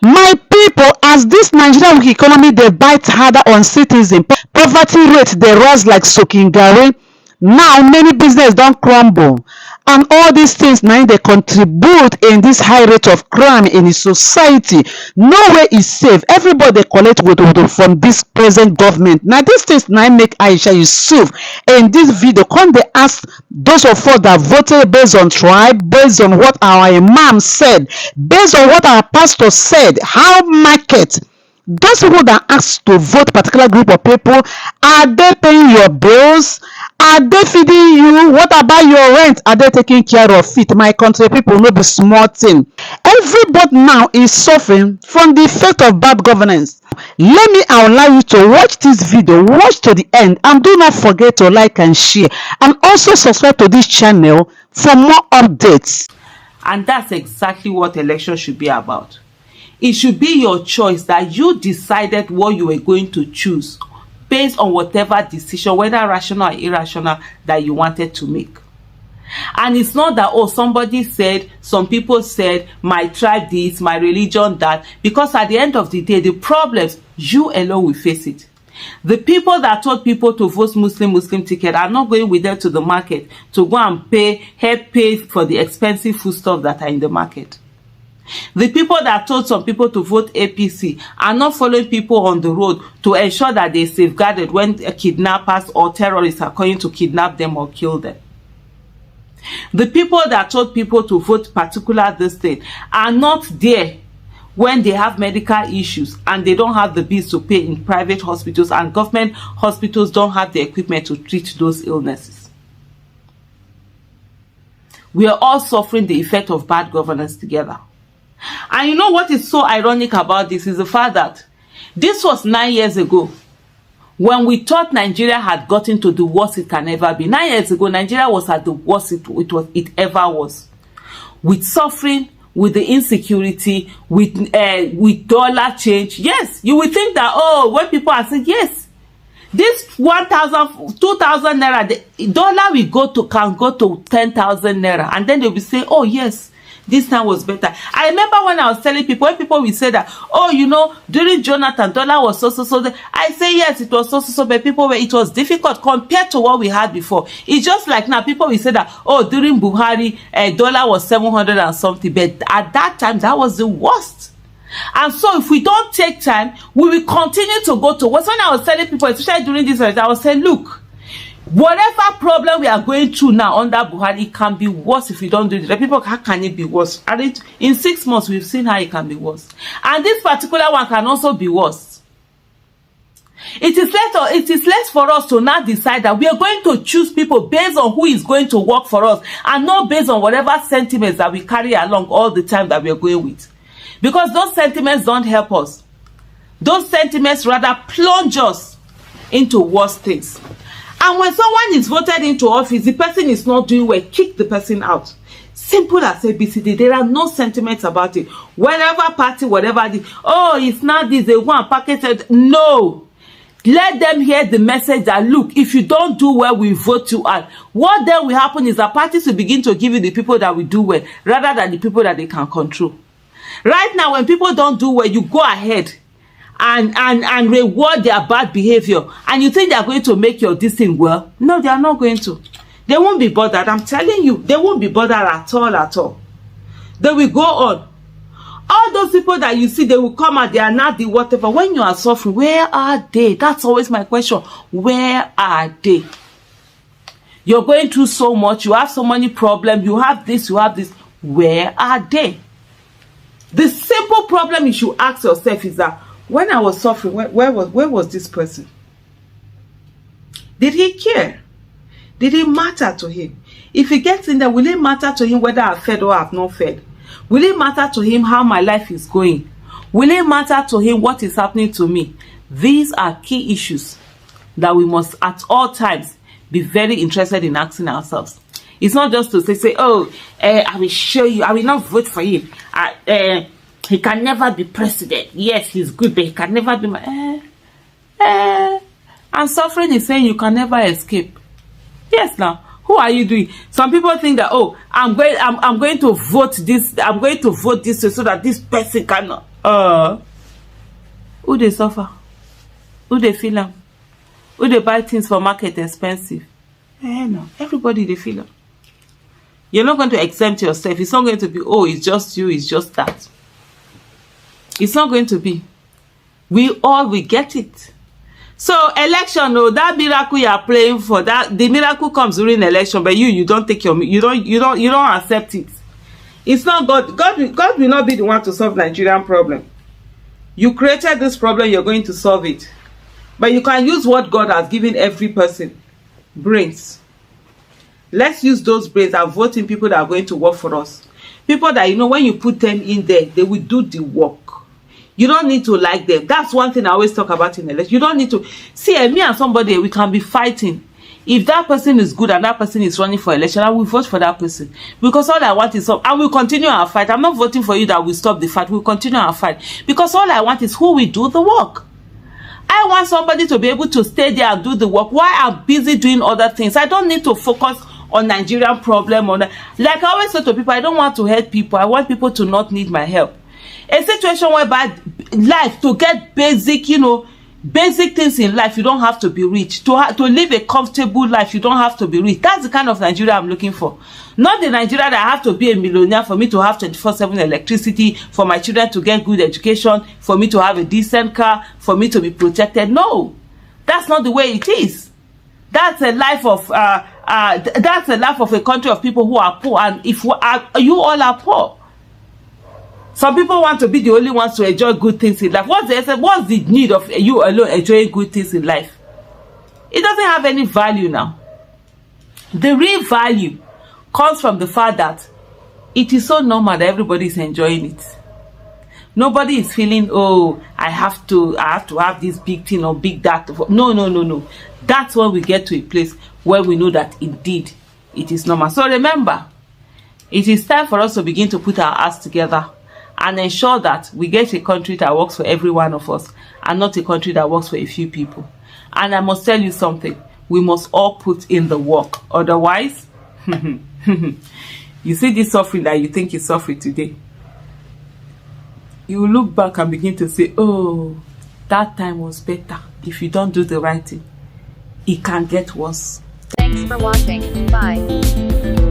My people, as this Nigerian economy they bite harder on citizens, poverty rate they rise like soaking garri. Now many business don't crumble, and all these things now they contribute in this high rate of crime in the society. Nowhere is safe. Everybody collect with from this present government. Now these things now make Aisha Yesufu in this video come they ask those of us that voted based on tribe, based on what our Imam said, based on what our pastor said, how market. Those people that ask to vote particular group of people, are they paying your bills? Are they feeding you? What about your rent? Are they taking care of it? My country people no be small thing. Everybody now is suffering from the effect of bad governance. Let me allow you to watch this video, watch to the end, and do not forget to like and share, and also subscribe to this channel for more updates. And that's exactly what election should be about. It should be your choice, that you decided what you were going to choose based on whatever decision, whether rational or irrational, that you wanted to make. And it's not that, oh, somebody said, some people said, my tribe this, my religion that, because at the end of the day, the problems, you alone will face it. The people that told people to vote Muslim ticket are not going with them to the market to go and help pay for the expensive foodstuffs that are in the market. The people that told some people to vote APC are not following people on the road to ensure that they safeguarded when kidnappers or terrorists are going to kidnap them or kill them. The people that told people to vote particular this thing are not there when they have medical issues and they don't have the bills to pay in private hospitals, and government hospitals don't have the equipment to treat those illnesses. We are all suffering the effect of bad governance together. And you know what is so ironic about this is the fact that this was 9 years ago, when we thought Nigeria had gotten to the worst it can ever be. 9 years ago, Nigeria was at the worst it ever was. With suffering, with the insecurity, with dollar change. Yes, you will think that, oh, when people are saying, yes, this 1,000, 2,000 naira, the dollar can go to 10,000 naira. And then they'll be saying, oh, yes, this time was better. I remember when I was telling people, when people will say that, oh, you know, during Jonathan, dollar was so. I say, yes, it was so, but it was difficult compared to what we had before. It's just like now, people will say that, oh, during Buhari, dollar was 700 and something, but at that time, that was the worst. And so if we don't take time, we will continue to go to worse. When I was telling people, especially during this, I was saying, look, whatever problem we are going through now under Buhari can be worse if we don't do it. The people, how can it be worse? And in 6 months, we've seen how it can be worse. And this particular one can also be worse. It is less for us to now decide that we are going to choose people based on who is going to work for us, and not based on whatever sentiments that we carry along all the time that we are going with. Because those sentiments don't help us. Those sentiments rather plunge us into worse things. And when someone is voted into office, the person is not doing well, kick the person out. Simple as ABCD. There are no sentiments about it. Whatever party, whatever oh, it's not this, they want package. No. Let them hear the message that, look, if you don't do well, we vote you out. What then will happen is that parties will begin to give you the people that will do well, rather than the people that they can control. Right now, when people don't do well, you go ahead and reward their bad behavior, and you think they are going to make your this thing well. No, they are not going to. They won't be bothered. I'm telling you, they won't be bothered at all. They will go on. All those people that you see, they will come and they are not the whatever. When you are suffering, where are they? That's always my question. Where are they? You're going through so much. You have so many problems. You have this, you have this. Where are they? The simple problem you should ask yourself is that, when I was suffering, where was this person? Did he care? Did it matter to him? If he gets in there, will it matter to him whether I've fed or I've not fed? Will it matter to him how my life is going? Will it matter to him what is happening to me? These are key issues that we must at all times be very interested in asking ourselves. It's not just to say, oh, I will show you, I will not vote for him. He can never be president. Yes, he's good, but he can never be my... And suffering is saying you can never escape. Yes, now, who are you doing? Some people think that, oh, I'm going to vote this. I'm going to vote this so that this person cannot. Who they suffer? Who they feel am? Who they buy things for market expensive? No, everybody they feel am. You're not going to exempt yourself. It's not going to be, oh, it's just you, it's just that. It's not going to be. We all will get it. So election, no, that miracle you are praying for, that the miracle comes during election, but you don't take your, you don't accept it. It's not God. God will not be the one to solve Nigerian problem. You created this problem, you're going to solve it. But you can use what God has given every person. Brains. Let's use those brains and vote in people that are going to work for us. People that, when you put them in there, they will do the work. You don't need to like them. That's one thing I always talk about in election. You don't need to. See, me and somebody, we can be fighting. If that person is good and that person is running for election, I will vote for that person. Because all I want is, and we'll continue our fight. I'm not voting for you that will stop the fight. We'll continue our fight. Because all I want is who will do the work. I want somebody to be able to stay there and do the work while I'm busy doing other things. I don't need to focus on Nigerian problem. Like I always say to people, I don't want to hurt people. I want people to not need my help. A situation whereby life, to get basic, basic things in life, you don't have to be rich. To live a comfortable life, you don't have to be rich. That's the kind of Nigeria I'm looking for. Not the Nigeria that I have to be a millionaire for me to have 24/7 electricity, for my children to get good education, for me to have a decent car, for me to be protected. No, that's not the way it is. That's a life of a country of people who are poor, and if you all are poor. Some people want to be the only ones to enjoy good things in life. What's the need of you alone enjoying good things in life? It doesn't have any value now. The real value comes from the fact that it is so normal that everybody is enjoying it. Nobody is feeling, oh, I have to have this big thing or big that. No. That's when we get to a place where we know that indeed it is normal. So remember, it is time for us to begin to put our hearts together and ensure that we get a country that works for every one of us and not a country that works for a few people. And I must tell you something, we must all put in the work. Otherwise, you see this suffering that you think is suffering today, you will look back and begin to say, oh, that time was better. If you don't do the right thing, it can get worse. Thanks for watching. Bye.